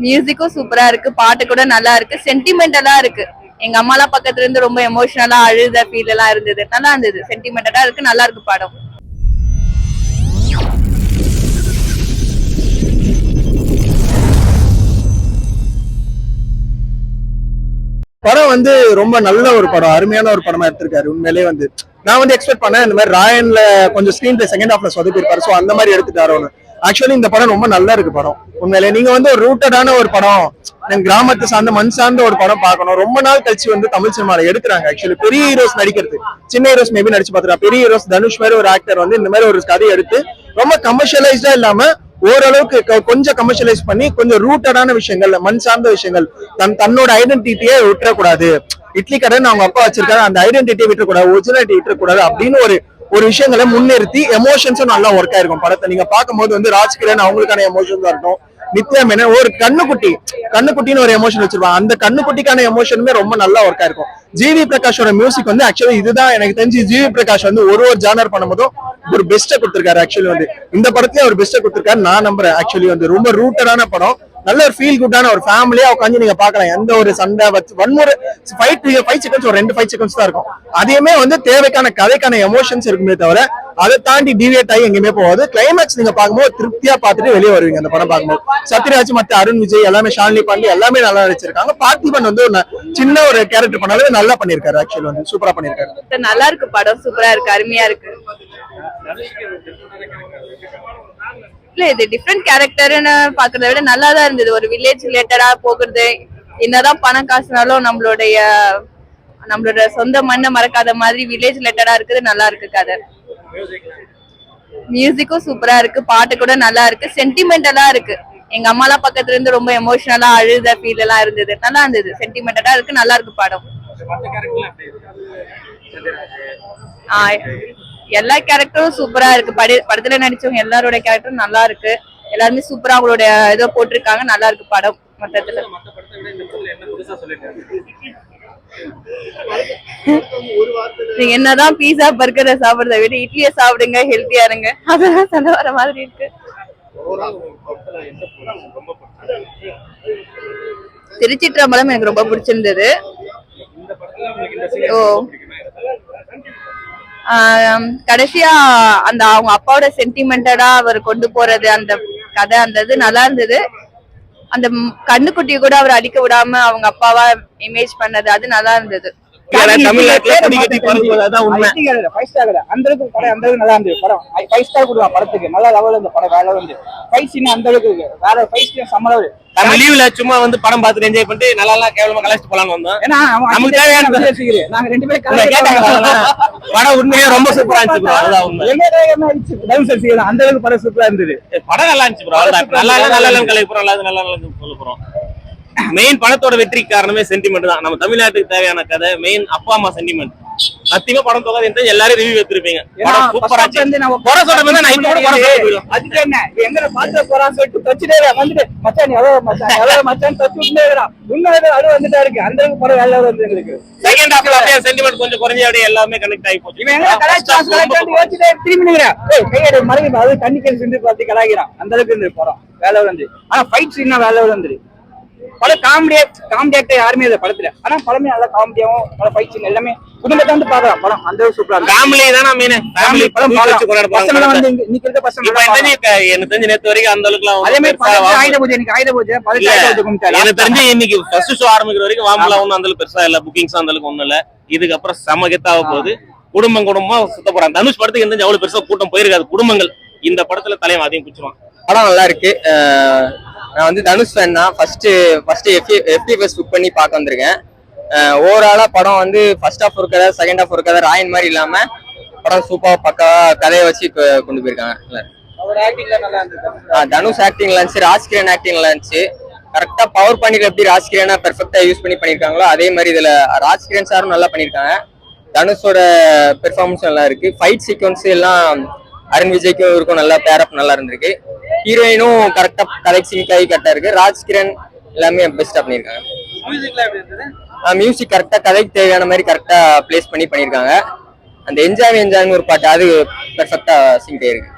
மியூசிக்கும் சூப்பரா இருக்கு, பாட்டு கூட நல்லா இருக்கு, சென்டிமெண்டலா இருக்கு. எங்க அம்மாலாம் பக்கத்துல இருந்து ரொம்ப எமோஷனலா அழுத ஃபீல் எல்லாம் இருந்தது. நல்லா இருந்தது, சென்டிமெண்டலா இருக்கு, நல்லா இருக்கு படம். படம் வந்து ரொம்ப நல்ல ஒரு படம், அருமையான ஒரு படமா எடுத்திருக்காரு. உண்மையிலேயே வந்து நான் வந்து எக்ஸ்பெக்ட் பண்ணேன் இந்த மாதிரி ராயன்ல கொஞ்சம் ஸ்கிரீன் பிளே செகண்ட் ஹாஃப்ல சொதப்பி இருப்பாரு. ஸோ அந்த மாதிரி எடுத்துட்டாரு. ஆக்சுவலி இந்த படம் ரொம்ப நல்லா இருக்கு படம். உண்மையிலே நீங்க வந்து ஒரு ரூட்டடான ஒரு படம், கிராமத்தை சார்ந்த மண் சார்ந்த ஒரு படம் பார்க்கணும். ரொம்ப நாள் கழிச்சு வந்து தமிழ் சினிமால எடுக்கிறாங்க. ஆக்சுவலி பெரிய ஹீரோஸ் நடிக்கிறது, சின்ன ஹீரோஸ் மேபி நடிச்சு பார்த்துருக்கா. பெரிய ஹீரோஸ் தனுஷ் மாதிரி ஒரு ஆக்டர் வந்து இந்த மாதிரி ஒரு கதையை எடுத்து ரொம்ப கமர்ஷியலைஸ்டா இல்லாம ஓரளவுக்கு கொஞ்சம் கமர்ஷியலைஸ் பண்ணி கொஞ்சம் ரூட்டடான விஷயங்கள், மண் சார்ந்த விஷயங்கள், தன்னோட ஐடென்டிட்டியை விட்டுறக்கூடாது. இட்லி கடன் அவங்க அப்பா வச்சிருக்காரு, அந்த ஐடென்டிட்டியை விட்டுறக்கூடாது, ஒரிஜினாலிட்டி விட்டுறக்கூடாது அப்படின்னு ஒரு விஷயங்களை முன்னிறுத்தி எமோஷன்ஸும் நல்லா ஒர்க் ஆயிருக்கும் படத்தை. நீங்க பார்க்கும்போது வந்து ராஜ்கிரண் அவங்களுக்கான எமோஷன்ஸா இருக்கட்டும், நித்யா மேனன் ஒரு கண்ணுக்குட்டின்னு ஒரு எமோஷன் வச்சிருப்பாங்க. அந்த கண்ணுக்குட்டிக்கான எமோஷனுமே ரொம்ப நல்லா ஒர்க் ஆயிருக்கும். ஜிவி பிரகாஷோட மியூசிக் வந்து ஆக்சுவலி இதுதான் எனக்கு தெரிஞ்சு ஜிவி பிரகாஷ் வந்து ஒரு ஜானர் பண்ணும்போதும் ஒரு பெஸ்ட்டை கொடுத்திருக்காரு. ஆக்சுவலி வந்து இந்த படத்தையும் ஒரு பெஸ்ட்டை கொடுத்திருக்காரு நான் நம்புறேன். ஆக்சுவலி வந்து ரொம்ப ரூட்டடான படம், நல்ல ஒரு ஃபீல் குட்டான ஒரு ஃபேமிலியா உட்காந்து நீங்க பாக்கலாம். எந்த ஒரு சண்டை வன்முறை ஃபைட் செகண்ட்ஸ் ஒரு 2 ஃபைட் செகண்ட்ஸ் தான் இருக்கும். அதையுமே வந்து தேவைக்கான கதைக்கான எமோஷன்ஸ் இருக்குமே தவிர அதை தாண்டி டிவியேட் ஆகி எங்கேயுமே போகாது. கிளைமேக்ஸ் நீங்க பார்க்கும்போது திருப்தியா பார்த்துட்டு வெளியே வருவீங்க. அந்த படம் பார்க்கும்போது சத்யராஜ் மத்த அருண் விஜய் எல்லாமே, ஷாலினி பாண்டி எல்லாமே நல்லா நடிச்சிருக்காங்க. பார்த்திபன் வந்து ஒரு சின்ன ஒரு கேரக்டர் பண்ணாலே நல்லா பண்ணிருக்காரு. ஆக்சுவலி வந்து சூப்பரா பண்ணிருக்காரு. நல்லா இருக்கு படம், சூப்பரா இருக்கு, அருமையா இருக்கு. இல்ல இது டிஃப்ரெண்ட் கேரக்டர்னு பாக்குறத விட நல்லா தான் இருந்தது. ஒரு வில்லேஜ் ரிலேட்டடா போகுறது, என்னதான் பணம் காசுனாலும் நம்மளோட சொந்த மண்ணை மறக்காத மாதிரி வில்லேஜ் ரிலேட்டடா இருக்குது. நல்லா இருக்கு கதை. மியூசிக்கும் சூப்பரா இருக்கு, பாட்டு கூட நல்லா இருக்கு, சென்டிமெண்டலா இருக்கு. எங்க அம்மாலாம் பக்கத்துல இருந்து ரொம்ப எமோஷனலா அழுத ஃபீல் எல்லாம் இருந்தது. நல்லா இருந்தது, சென்டிமெண்டலா இருக்கு, நல்லா இருக்கு படம். எல்லா கேரக்டரும் சூப்பரா இருக்கு. படத்துல நடிச்சவங்க எல்லாரோட கேரக்டரும் நல்லா இருக்கு. எல்லாருமே சூப்பரா அவங்களோட இதை போட்டிருக்காங்க. நல்லா இருக்கு படம். மொத்தத்துல நீங்க என்னதான் பீஸா பர்கரை சாப்பிடுறத விட இட்லியை சாப்பிடுங்க, ஹெல்த்தியா இருங்க, அதெல்லாம் சொல்ல வர மாதிரி இருக்கு. திருச்சிற்றம்பலம் எனக்கு ரொம்ப பிடிச்சிருந்தது. கடைசியா அந்த அவங்க அப்பாவோட சென்டிமெண்டடா அவர் கொண்டு போறது, அந்த கதை, அந்த இது நல்லா இருந்தது. அந்த கண்ணுக்குட்டியை கூட அவர் அடிக்க விடாம அவங்க அப்பாவா இமேஜ் பண்ணது, அது நல்லா இருந்தது. சும்மா வந்து படம் பார்த்து என்ஜாய் பண்ணிட்டு நல்லா கேவலமா கலாச்சிட்டு போலான்னு வந்தோம். படம் உண்மையா ரொம்ப சூப்பரா இருந்துச்சு. அந்த அளவுக்கு படம் சூப்பரா இருந்தது. படம் நல்லா இருந்துச்சு. நல்லா சொல்ல போறோம். மெயின் படத்தோட வெற்றி காரணமே சென்டிமெண்ட் தான். நம்ம தமிழ்நாட்டுக்கு தேவையான கதை, மெயின் அப்பா அம்மா சென்டிமெண்ட். சத்தியமா படம் தொகாது என்று எல்லாரும் ரிவ்யூ எடுத்திருப்பீங்க. சூப்பரா இருந்து நம்ம போற சொல்றது நான் இப்ப கூட படம் சொல்லிடுறேன். அதுக்கு என்ன எங்க பாத்து போறான்னு சொல்லிட்டு தச்சிட்டே வந்துட்டு மச்சான் எவ்வளவு மச்சான் தச்சுட்டேங்கறா. உண்மையிலே அது வந்துட்டா இருக்கு. அந்த அளவுக்கு படம் வேலை வந்து எங்களுக்கு செகண்ட் ஹாஃப்ல அப்படியே சென்டிமெண்ட் கொஞ்சம் குறைஞ்ச அப்படியே எல்லாமே கனெக்ட் ஆகி போச்சு. இவன் எங்க கலாச்சாரம் யோசிச்சிட்டே திரும்பி நிக்கிறா. கையடி மறந்து அது தண்ணி கேன் செஞ்சு பார்த்து கலாய்க்கிறான். அந்த அளவுக்கு இருந்து படம் வேலை வந்து. ஆனா ஃபைட் சீன் வேலை வந்து படம் காமெடியா யாருமே இல்ல படத்துல. ஆனா படமே நல்லா காமெடியாவும் பல ஃபைட் சீன் எல்லாமே குடும்பத்தை வந்து பாக்கலாம். படம் அந்த சூப்பரா ஃபேமிலி தான மெயின். ஃபேமிலி படம் பசங்க வந்து இன்னைக்கு இருக்க பசங்க எனக்கு தெரிஞ்ச நேத்து வரைக்கும் அந்த அளவுக்கு அதே மாதிரி ஆயுத பூஜை கும்பிட்டாரு. எனக்கு தெரிஞ்சு இன்னைக்கு ஃபர்ஸ்ட் ஷோ ஆரம்பிக்கிற வரைக்கும் வாம்பலாம் ஒன்னும் அந்த அளவுக்கு பெருசா இல்ல. புக்கிங்ஸ் அந்த அளவுக்கு ஒண்ணும் இல்ல. இதுக்கப்புறம் செம கெத்தாக போகுது. குடும்பமா சுத்த போறாங்க. தனுஷ் படத்துக்கு எந்த அவ்வளவு பெருசா கூட்டம் போயிருக்காது. குடும்பங்கள் இந்த படத்துல தலைவன் அதையும் பிடிச்சிருவான். படம் நல்லா இருக்கு. நான் வந்து தனுஷ் ஃபேன் தான். ஃபர்ஸ்ட் FTFS புக் பண்ணி பார்க்க வந்திருக்கேன். ஓவராலா படம் வந்து ஃபர்ஸ்ட் ஹாஃப் ஒரு கதை, செகண்ட் ஹாஃப் ஒரு கதை, ராயன் மாதிரி இல்லாம படம் சூப்பரா பக்காவா கதையை வச்சு கொண்டு போயிருக்காங்க. தனுஷ் ஆக்டிங்ல இருந்துச்சு, ராஜ்கிரண் ஆக்டிங்ல இருந்துச்சு. கரெக்டா பவர் பண்ணிட்டு எப்படி ராஜ்கிரணா பெர்ஃபெக்டா யூஸ் பண்ணி பண்ணிருக்காங்களோ அதே மாதிரி இதுல ராஜ்கிரண் சாரும் நல்லா பண்ணிருக்காங்க. தனுஷோட பெர்ஃபார்மன்ஸ் நல்லா இருக்கு. ஃபைட் சீக்வன்ஸ் எல்லாம் அருண் விஜய்க்கும் இருக்கும் நல்லா பேரப் நல்லா இருந்திருக்கு. ஹீரோயினும் கரெக்டா கரெக்ட் சிங்க் ஆகி கரெக்டா இருக்கு. ராஜ்கிரண் எல்லாமே பெஸ்டா பண்ணிருக்காங்க. மியூசிக் கரெக்டா கதைக்கு தேவையான மாதிரி கரெக்டா பிளேஸ் பண்ணிருக்காங்க. அந்த என்ஜாய்னு ஒரு பாட்டு அது பெர்ஃபெக்டா சிங்க் ஆயிருக்கு.